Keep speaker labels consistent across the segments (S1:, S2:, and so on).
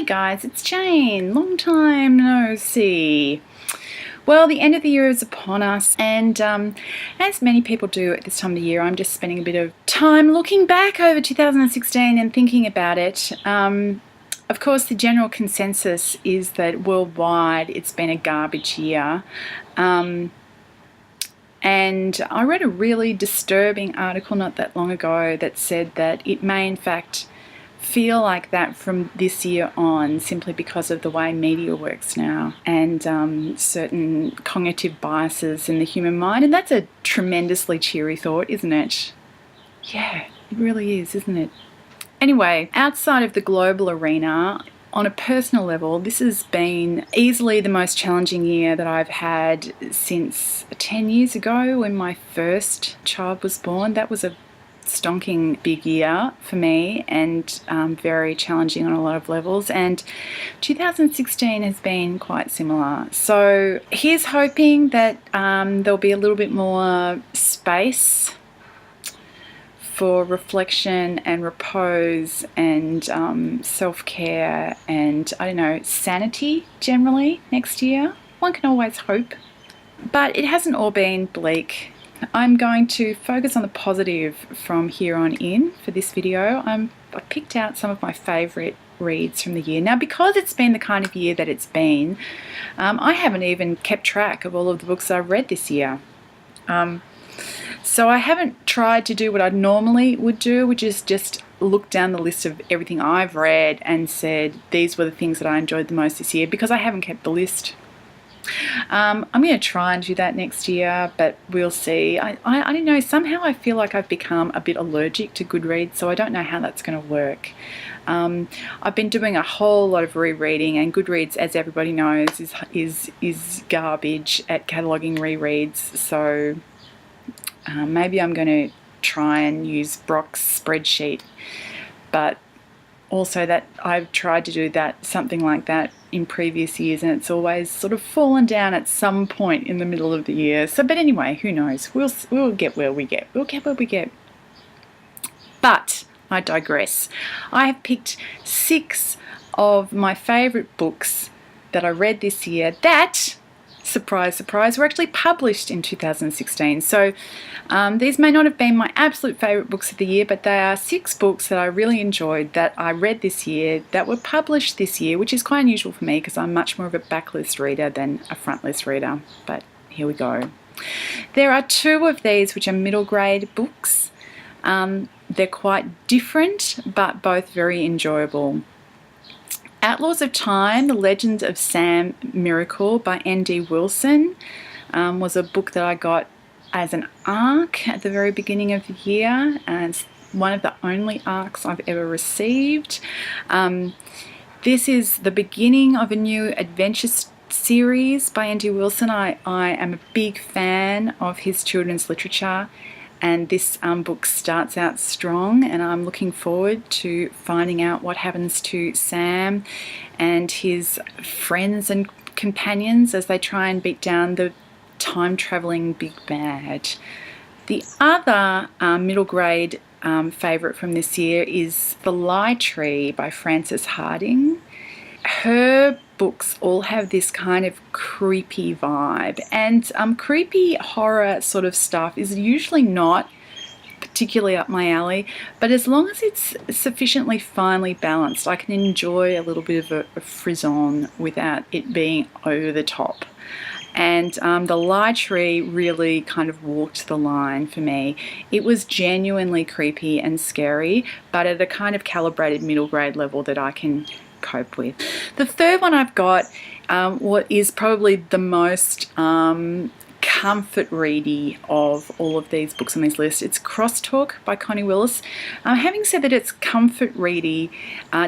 S1: Hey guys, it's Jane. Long time no see. Well, the end of the year is upon us, and as many people do at this time of the year, I'm just spending a bit of time looking back over 2016 and thinking about it. Of course, the general consensus is that worldwide it's been a garbage year. And I read a really disturbing article not that long ago that said that it may in fact feel like that from this year on, simply because of the way media works now and certain cognitive biases in the human mind. And that's a tremendously cheery thought, isn't it? Yeah, it really is, isn't it? Anyway, outside of the global arena, on a personal level, this has been easily the most challenging year that I've had since 10 years ago when my first child was born. That was a stonking big year for me and very challenging on a lot of levels, and 2016 has been quite similar. So here's hoping that there'll be a little bit more space for reflection and repose and self-care and, I don't know, sanity generally next year. One can always hope, but it hasn't all been bleak. I'm going to focus on the positive from here on in for this video. I picked out some of my favourite reads from the year. Now, because it's been the kind of year that it's been, I haven't even kept track of all of the books I've read this year. So I haven't tried to do what I normally would do, which is just look down the list of everything I've read and said these were the things that I enjoyed the most this year, because I haven't kept the list. I'm going to try and do that next year, but we'll see. I don't know, somehow I feel like I've become a bit allergic to Goodreads, so I don't know how that's going to work. I've been doing a whole lot of rereading, and Goodreads, as everybody knows, is garbage at cataloguing rereads, so maybe I'm going to try and use Brock's spreadsheet, but also that I've tried to do something like that in previous years, and it's always sort of fallen down at some point in the middle of the year. So, but anyway, who knows? We'll get where we get. We'll get where we get. But I digress. I have picked 6 of my favourite books that I read this year that, surprise, surprise, were actually published in 2016. So these may not have been my absolute favourite books of the year, but they are 6 books that I really enjoyed that I read this year that were published this year, which is quite unusual for me because I'm much more of a backlist reader than a frontlist reader. But here we go. There are 2 of these which are middle grade books. They're quite different, but both very enjoyable. Outlaws of Time, The Legend of Sam Miracle by N.D. Wilson was a book that I got as an ARC at the very beginning of the year, and it's one of the only ARCs I've ever received. This is the beginning of a new adventure series by N.D. Wilson. I am a big fan of his children's literature, and this book starts out strong, and I'm looking forward to finding out what happens to Sam and his friends and companions as they try and beat down the time-travelling big bad. The other middle grade favourite from this year is The Lie Tree by Frances Hardinge. Her books all have this kind of creepy vibe, and creepy horror sort of stuff is usually not particularly up my alley, but as long as it's sufficiently finely balanced, I can enjoy a little bit of a frisson without it being over the top. And The Lie Tree really kind of walked the line for me. It was genuinely creepy and scary, but at a kind of calibrated middle grade level that I can cope with. The third one I've got what is probably the most comfort ready of all of these books on this list. It's Crosstalk by Connie Willis. Having said that it's comfort ready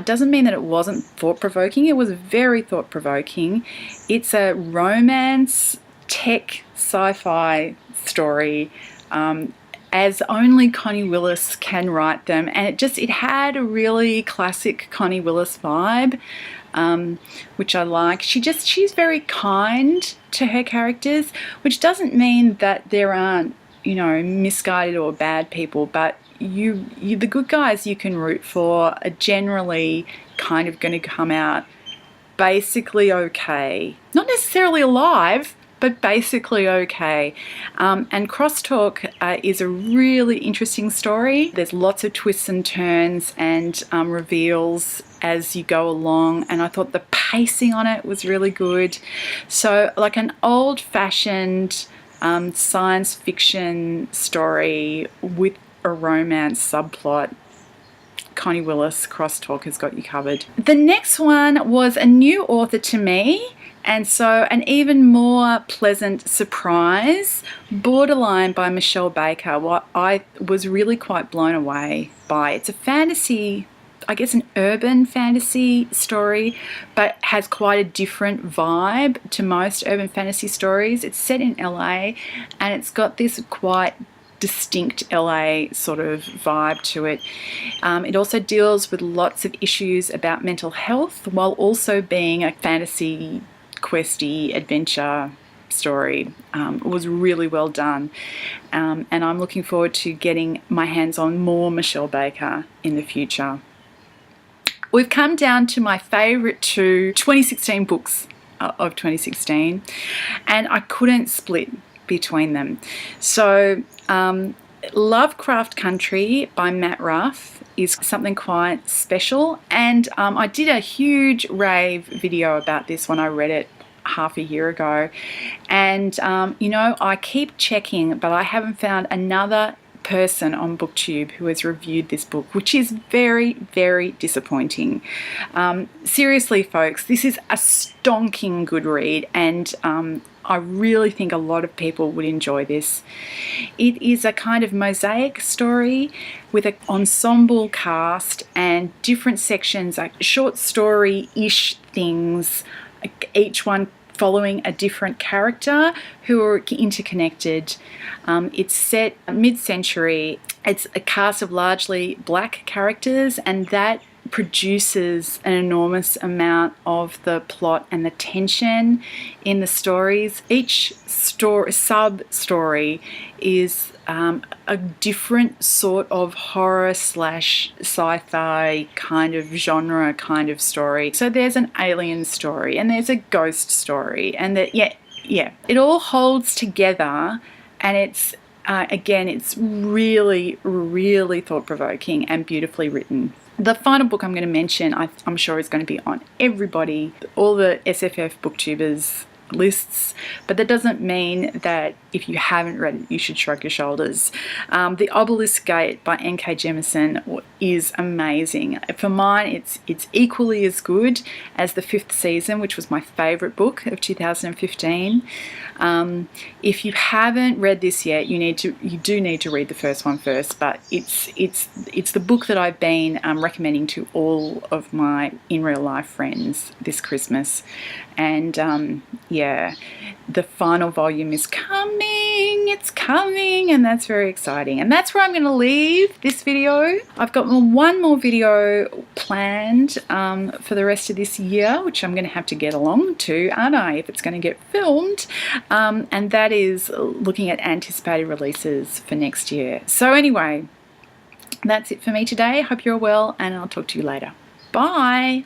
S1: doesn't mean that it wasn't thought-provoking. It was very thought-provoking. It's a romance, tech, sci-fi story as only Connie Willis can write them, and it had a really classic Connie Willis vibe, which I like. She's very kind to her characters, which doesn't mean that there aren't, misguided or bad people, but the good guys you can root for are generally kind of going to come out basically okay. Not necessarily alive, but basically okay. And Crosstalk is a really interesting story. There's lots of twists and turns and reveals as you go along, and I thought the pacing on it was really good. So like an old-fashioned science fiction story with a romance subplot. Connie Willis, Crosstalk has got you covered. The next one was a new author to me, and so an even more pleasant surprise, Borderline by Mishell Baker. What I was really quite blown away by. It's a fantasy, I guess an urban fantasy story, but has quite a different vibe to most urban fantasy stories. It's set in LA, and it's got this quite distinct LA sort of vibe to it. It also deals with lots of issues about mental health while also being a fantasy questy adventure story. It was really well done, and I'm looking forward to getting my hands on more Mishell Baker in the future. We've come down to my favourite two 2016 books of 2016, and I couldn't split between them. So Lovecraft Country by Matt Ruff is something quite special, and I did a huge rave video about this when I read it half a year ago, and you know, I keep checking, but I haven't found another person on BookTube who has reviewed this book, which is very, very disappointing. Seriously, folks, this is a stonking good read, and I really think a lot of people would enjoy this. It is a kind of mosaic story with an ensemble cast and different sections, like short story-ish things, each one following a different character who are interconnected. It's set mid-century. It's a cast of largely black characters, and that produces an enormous amount of the plot and the tension in the stories. Each sub-story is a different sort of horror / sci-fi kind of genre kind of story. So there's an alien story, and there's a ghost story, and it all holds together, and it's again, it's really, really thought-provoking and beautifully written. The final book I'm going to mention, I'm sure is going to be on all the SFF booktubers lists, but that doesn't mean that if you haven't read it, you should shrug your shoulders. The Obelisk Gate by N.K. Jemisin is amazing. For mine, it's equally as good as The Fifth Season, which was my favourite book of 2015. If you haven't read this yet, you do need to read the first one first, but it's the book that I've been recommending to all of my in real life friends this Christmas, and yeah, the final volume is coming. It's coming, and that's very exciting, and that's where I'm going to leave this video. I've got one more video planned for the rest of this year, which I'm going to have to get along to, aren't I, if it's going to get filmed, and that is looking at anticipated releases for next year. So anyway, that's it for me today. Hope you're well, and I'll talk to you later. Bye.